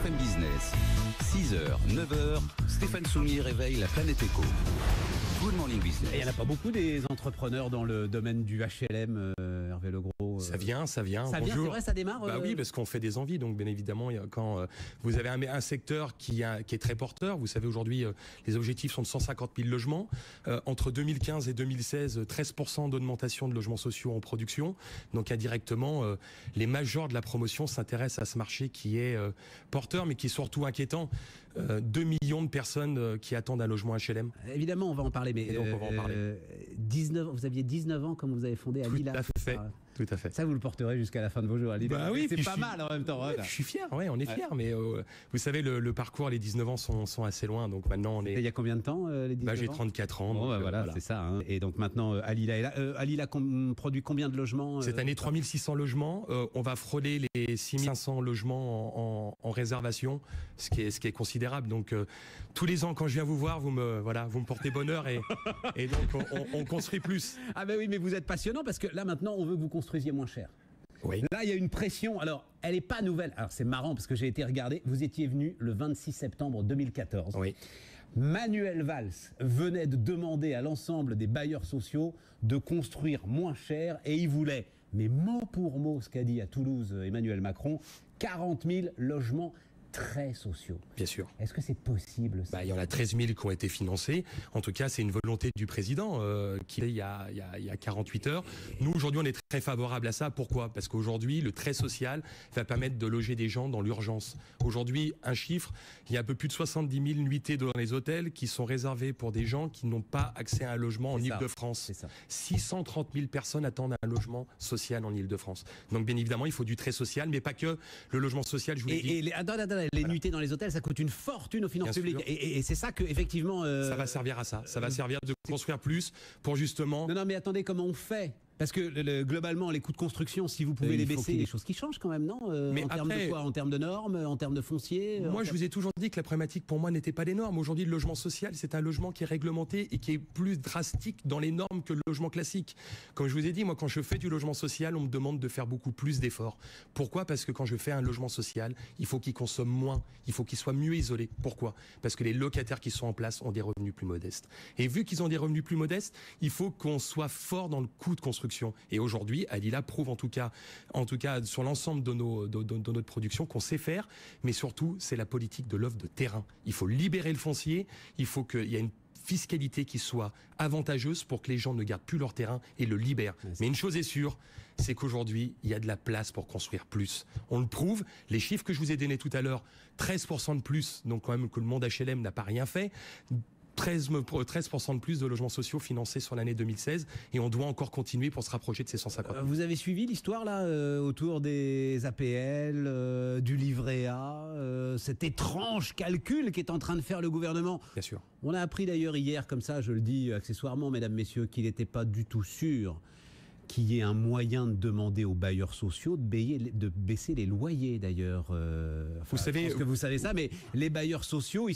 BFM Business. 6h, 9h, Stéphane Soumier réveille la planète éco. Good morning business. Il n'y en a pas beaucoup des entrepreneurs dans le domaine du HLM, Hervé Legros. Ça vient. Ça vient, c'est Bonjour. vrai, ça démarre. Bah oui, parce qu'on fait des envies. Donc bien évidemment, quand vous avez un secteur qui est très porteur, vous savez aujourd'hui, les objectifs sont de 150 000 logements. Entre 2015 et 2016, 13% d'augmentation de logements sociaux en production. Donc indirectement, les majors de la promotion s'intéressent à ce marché qui est porteur, mais qui est surtout inquiétant. 2 millions de personnes qui attendent un logement HLM. Évidemment, on va en parler, mais Et donc, on va en parler. 19, vous aviez 19 ans quand vous avez fondé Alila. Tout à fait. Ça, vous le porterez jusqu'à la fin de vos jours, Alila. Bah oui, c'est pas mal en même temps. Hein, je suis fier, ouais, on est fier, mais vous savez, le parcours, les 19 ans sont assez loin, donc maintenant on est... Il y a combien de temps, les 19 ans? J'ai 34 ans. Bon, donc, voilà, c'est ça. Hein. Et donc maintenant, Alila est là. Alila produit combien de logements Cette année, 3600 logements. On va frôler les 6500 logements en réservation, ce qui est considérable. Donc tous les ans, quand je viens vous voir, vous me portez bonheur et donc on construit plus. Ah ben oui, mais vous êtes passionnant parce que là maintenant, on veut que vous construisiez moins cher. Oui. Là, il y a une pression. Alors, elle n'est pas nouvelle. Alors, c'est marrant parce que j'ai été regarder. Vous étiez venu le 26 septembre 2014. Oui. Manuel Valls venait de demander à l'ensemble des bailleurs sociaux de construire moins cher et il voulait, mais mot pour mot, ce qu'a dit à Toulouse Emmanuel Macron, 40 000 logements très sociaux. Bien sûr. Est-ce que c'est possible ça? Il y en a 13 000 qui ont été financés. En tout cas, c'est une volonté du président qui il y a 48 heures. Nous, aujourd'hui, on est très favorable à ça. Pourquoi? Parce qu'aujourd'hui, le très social va permettre de loger des gens dans l'urgence. Aujourd'hui, un chiffre, il y a un peu plus de 70 000 nuitées dans les hôtels qui sont réservées pour des gens qui n'ont pas accès à un logement en Île-de-France. 630 000 personnes attendent un logement social en Île-de-France. Donc, bien évidemment, il faut du très social, mais pas que le logement social, je vous l'ai dit. Les nuitées dans les hôtels, ça coûte une fortune aux finances publiques. Et c'est ça que, effectivement... Ça va servir à ça. Ça va servir de construire plus pour justement... Non, mais attendez, comment on fait? Parce que globalement, les coûts de construction, si vous pouvez les baisser, il y a des choses qui changent quand même, non? Mais en termes de quoi? En termes de normes, en termes de foncier? Moi, je vous ai toujours dit que la problématique pour moi n'était pas les normes. Aujourd'hui, le logement social, c'est un logement qui est réglementé et qui est plus drastique dans les normes que le logement classique. Comme je vous ai dit, moi, quand je fais du logement social, on me demande de faire beaucoup plus d'efforts. Pourquoi? Parce que quand je fais un logement social, il faut qu'il consomme moins, il faut qu'il soit mieux isolé. Pourquoi? Parce que les locataires qui sont en place ont des revenus plus modestes. Et vu qu'ils ont des revenus plus modestes, il faut qu'on soit fort dans le coût de construction. Et aujourd'hui, Alila prouve en tout cas sur l'ensemble de notre production qu'on sait faire, mais surtout, c'est la politique de l'offre de terrain. Il faut libérer le foncier, il faut qu'il y ait une fiscalité qui soit avantageuse pour que les gens ne gardent plus leur terrain et le libèrent. Mais une chose est sûre, c'est qu'aujourd'hui, il y a de la place pour construire plus. On le prouve, les chiffres que je vous ai donnés tout à l'heure, 13% de plus, donc quand même que le monde HLM n'a pas rien fait, 13% de plus de logements sociaux financés sur l'année 2016 et on doit encore continuer pour se rapprocher de ces 150 000. Vous avez suivi l'histoire là autour des APL, du livret A, cet étrange calcul qu'est en train de faire le gouvernement? Bien sûr. On a appris d'ailleurs hier, comme ça je le dis accessoirement mesdames, messieurs, qu'il n'était pas du tout sûr qu'il y ait un moyen de demander aux bailleurs sociaux de baisser les loyers d'ailleurs. Vous savez, je pense que vous savez ça, mais les bailleurs sociaux,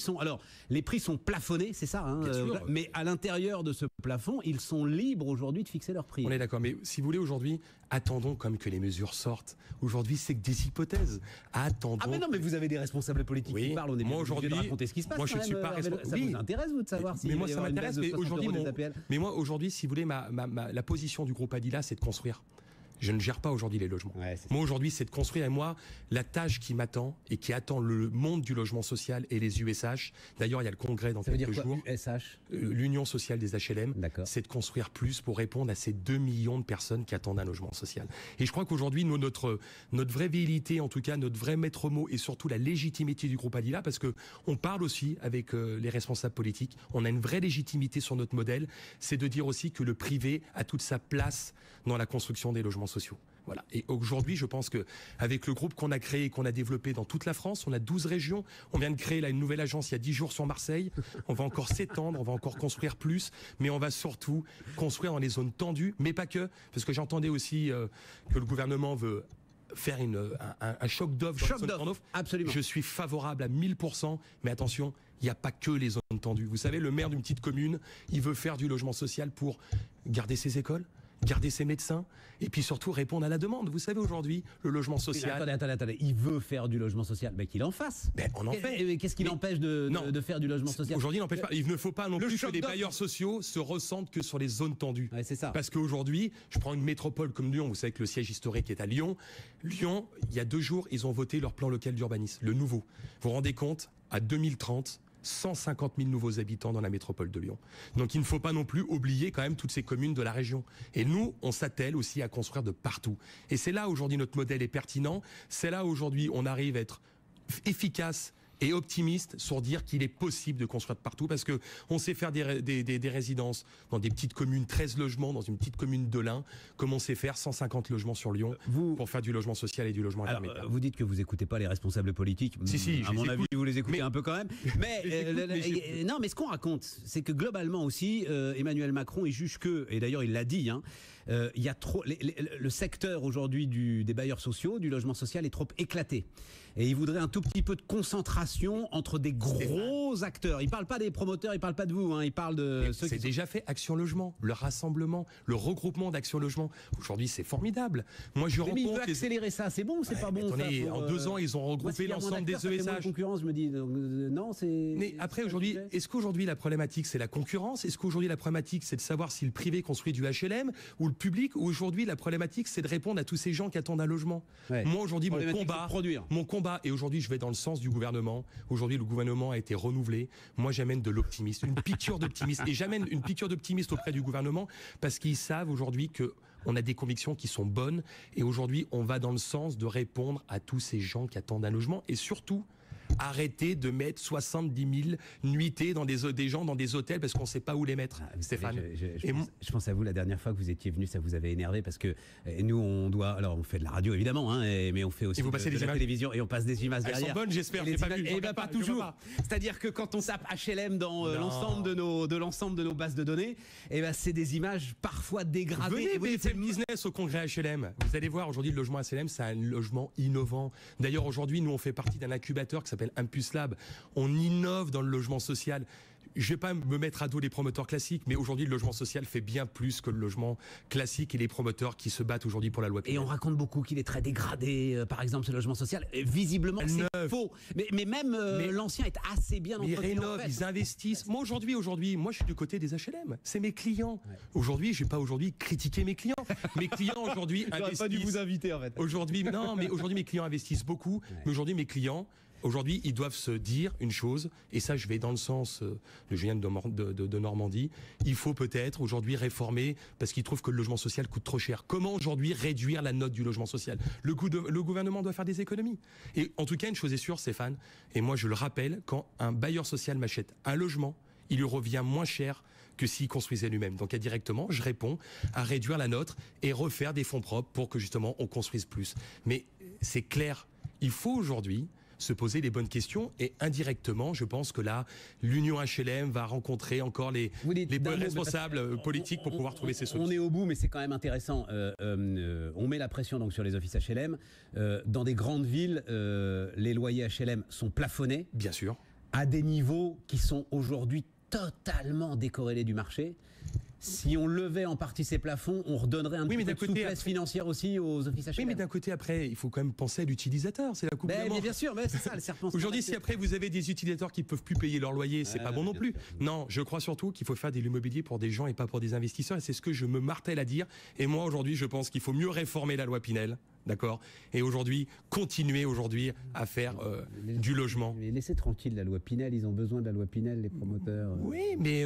les prix sont plafonnés, c'est ça, hein, mais à l'intérieur de ce plafond, ils sont libres aujourd'hui de fixer leur prix. On est d'accord, mais si vous voulez aujourd'hui, attendons comme que les mesures sortent. Aujourd'hui, c'est que des hypothèses. Attendons. Ah mais non, mais vous avez des responsables politiques qui parlent. On est bien obligé de raconter ce qui se passe. Moi, je ne suis pas responsable. Ça vous intéresse vous de savoir si moi ça m'intéresse. Mais moi aujourd'hui, si vous voulez, la position du groupe Alila, c'est de construire. Je ne gère pas aujourd'hui les logements. Moi aujourd'hui, c'est de construire. Et moi, la tâche qui m'attend et qui attend le monde du logement social et les USH. D'ailleurs, il y a le congrès dans quelques jours. USH, l'Union sociale des HLM. C'est de construire plus pour répondre à ces 2 millions de personnes qui attendent un logement social. Et je crois qu'aujourd'hui, notre vraie vérité, en tout cas, notre vrai maître mot et surtout la légitimité du groupe Alila, parce que on parle aussi avec les responsables politiques. On a une vraie légitimité sur notre modèle. C'est de dire aussi que le privé a toute sa place dans la construction des logements sociaux. Voilà. Et aujourd'hui, je pense que avec le groupe qu'on a créé, qu'on a développé dans toute la France, on a 12 régions. On vient de créer là une nouvelle agence il y a 10 jours sur Marseille. On va encore s'étendre, on va encore construire plus, mais on va surtout construire dans les zones tendues, mais pas que, parce que j'entendais aussi que le gouvernement veut faire un choc d'offres. Absolument. Je suis favorable à 1000%, mais attention, il n'y a pas que les zones tendues. Vous savez, le maire d'une petite commune, il veut faire du logement social pour garder ses écoles, garder ses médecins, et puis surtout répondre à la demande. Vous savez, aujourd'hui, le logement social... Attendez, il veut faire du logement social, mais qu'il en fasse. Ben, on en fait. Qu'est-ce qui l'empêche de faire du logement social? Aujourd'hui, il ne faut pas non plus que les bailleurs sociaux se ressentent que sur les zones tendues. Ouais, c'est ça. Parce qu'aujourd'hui, je prends une métropole comme Lyon, vous savez que le siège historique est à Lyon. Lyon, il y a 2 jours, ils ont voté leur plan local d'urbanisme, le nouveau. Vous vous rendez compte, à 2030, 150 000 nouveaux habitants dans la métropole de Lyon. Donc il ne faut pas non plus oublier quand même toutes ces communes de la région. Et nous, on s'attelle aussi à construire de partout. Et c'est là aujourd'hui notre modèle est pertinent. C'est là aujourd'hui on arrive à être efficace et optimiste sur dire qu'il est possible de construire de partout, parce que on sait faire des résidences dans des petites communes, 13 logements dans une petite commune de l'Ain, comme on sait faire 150 logements sur Lyon pour faire du logement social et du logement intermédiaire. Vous dites que vous écoutez pas les responsables politiques. Si, à mon avis, vous les écoutez un peu quand même. Mais non, mais ce qu'on raconte, c'est que globalement aussi, Emmanuel Macron, il juge que, et d'ailleurs il l'a dit, il y a trop, le secteur aujourd'hui des bailleurs sociaux, du logement social est trop éclaté. Et il voudrait un tout petit peu de concentration entre des gros acteurs. Il parle pas des promoteurs, il parle pas de vous, il parle de ceux qui c'est déjà fait. Action Logement, le rassemblement, le regroupement d'Action Logement. Aujourd'hui, c'est formidable. Moi, je rencontre. Mais il veut accélérer ça. C'est bon ou c'est pas bon? Attendez, en 2 ans, ils ont regroupé l'ensemble des ESH. Concurrence, je me dis non, c'est. Mais après, aujourd'hui, est-ce qu'aujourd'hui la problématique c'est la concurrence? Est-ce qu'aujourd'hui la problématique c'est de savoir si le privé construit du HLM ou le public? Ou aujourd'hui la problématique c'est de répondre à tous ces gens qui attendent un logement? Ouais. Moi aujourd'hui, mon combat, et aujourd'hui je vais dans le sens du gouvernement. Aujourd'hui, le gouvernement a été renouvelé. Moi, j'amène de l'optimisme, une piqûre d'optimisme, et j'amène une piqûre d'optimisme auprès du gouvernement parce qu'ils savent aujourd'hui que on a des convictions qui sont bonnes, et aujourd'hui, on va dans le sens de répondre à tous ces gens qui attendent un logement, et surtout arrêter de mettre 70 000 nuitées dans des gens dans des hôtels parce qu'on ne sait pas où les mettre. Stéphane. Je pense à vous, la dernière fois que vous étiez venu, ça vous avait énervé parce que nous, on doit. Alors, on fait de la radio évidemment, mais on fait aussi de la télévision et on passe des images derrière. Elles sont bonnes, j'espère. Et bien pas toujours. C'est-à-dire que quand on tape HLM dans l'ensemble de nos bases de données, et ben c'est des images parfois dégradées. Venez BFM Business au congrès HLM. Vous allez voir aujourd'hui le logement HLM, c'est un logement innovant. D'ailleurs aujourd'hui, nous on fait partie d'un incubateur qui s'appelle Impulse Lab. On innove dans le logement social. Je ne vais pas me mettre à dos les promoteurs classiques, mais aujourd'hui, le logement social fait bien plus que le logement classique et les promoteurs qui se battent aujourd'hui pour la loi Pinel. Et on raconte beaucoup qu'il est très dégradé, par exemple, ce logement social. Et visiblement, c'est faux. Mais même l'ancien est assez bien entretenu. Ils rénovent, ils investissent. Moi, aujourd'hui, moi, je suis du côté des HLM. C'est mes clients. Ouais. Aujourd'hui, je ne vais pas critiquer mes clients. Mes clients, aujourd'hui, investissent. J'aurais pas dû vous inviter, en fait. Aujourd'hui, mes clients investissent beaucoup. Ouais. Mais aujourd'hui, mes clients... Aujourd'hui, ils doivent se dire une chose, et ça je vais dans le sens de Julien de Normandie, il faut peut-être aujourd'hui réformer, parce qu'ils trouvent que le logement social coûte trop cher. Comment aujourd'hui réduire la note du logement social? Le gouvernement doit faire des économies. Et en tout cas, une chose est sûre, Stéphane, et moi je le rappelle, quand un bailleur social m'achète un logement, il lui revient moins cher que s'il construisait lui-même. Donc indirectement, je réponds à réduire la note et refaire des fonds propres pour que justement on construise plus. Mais c'est clair, il faut aujourd'hui se poser les bonnes questions, et indirectement, je pense que là, l'Union HLM va rencontrer encore les bons responsables politiques pour pouvoir trouver ces solutions. On est au bout, mais c'est quand même intéressant. On met la pression donc sur les offices HLM. Dans des grandes villes, les loyers HLM sont plafonnés. Bien sûr. À des niveaux qui sont aujourd'hui totalement décorrélés du marché. Si on levait en partie ces plafonds, on redonnerait un petit peu de souplesse financière aussi aux offices HLM. Oui, mais d'un côté, après, il faut quand même penser à l'utilisateur. C'est la coupe de mais bien sûr, mais c'est ça, le serpent. Aujourd'hui, si après vous avez des utilisateurs qui ne peuvent plus payer leur loyer, c'est pas bon non plus. Non, je crois surtout qu'il faut faire de l'immobilier pour des gens et pas pour des investisseurs. Et c'est ce que je me martèle à dire. Et moi, aujourd'hui, je pense qu'il faut mieux réformer la loi Pinel. D'accord. Et aujourd'hui, continuer à faire du logement. Mais laissez tranquille la loi Pinel, ils ont besoin de la loi Pinel, les promoteurs. Oui, mais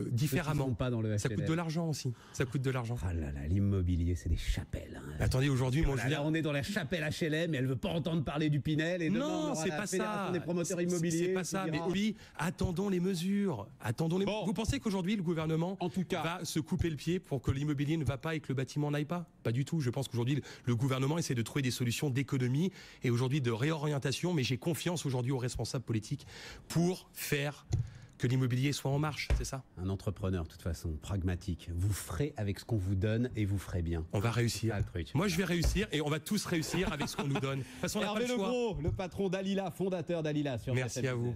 différemment. Pas dans le ça coûte de l'argent aussi. Ça coûte de l'argent. Ah là là, l'immobilier, c'est des chapelles. Attendez, aujourd'hui, on est dans la chapelle HLM, et elle veut pas entendre parler du Pinel. Et non, c'est pas ça. Des promoteurs immobiliers. C'est pas ça. Mais oui, attendons les mesures. Vous pensez qu'aujourd'hui, le gouvernement va se couper le pied pour que l'immobilier ne va pas et que le bâtiment n'aille pas? Pas du tout. Je pense qu'aujourd'hui, le gouvernement essaie de trouver des solutions d'économie et aujourd'hui de réorientation, mais j'ai confiance aujourd'hui aux responsables politiques pour faire que l'immobilier soit en marche, c'est ça? Un entrepreneur, de toute façon, pragmatique. Vous ferez avec ce qu'on vous donne et vous ferez bien. On va réussir. Moi, je vais réussir et on va tous réussir avec ce qu'on nous donne. De toute façon, on n'a pas le choix. Le patron d'Alila, fondateur d'Alila. Merci à vous.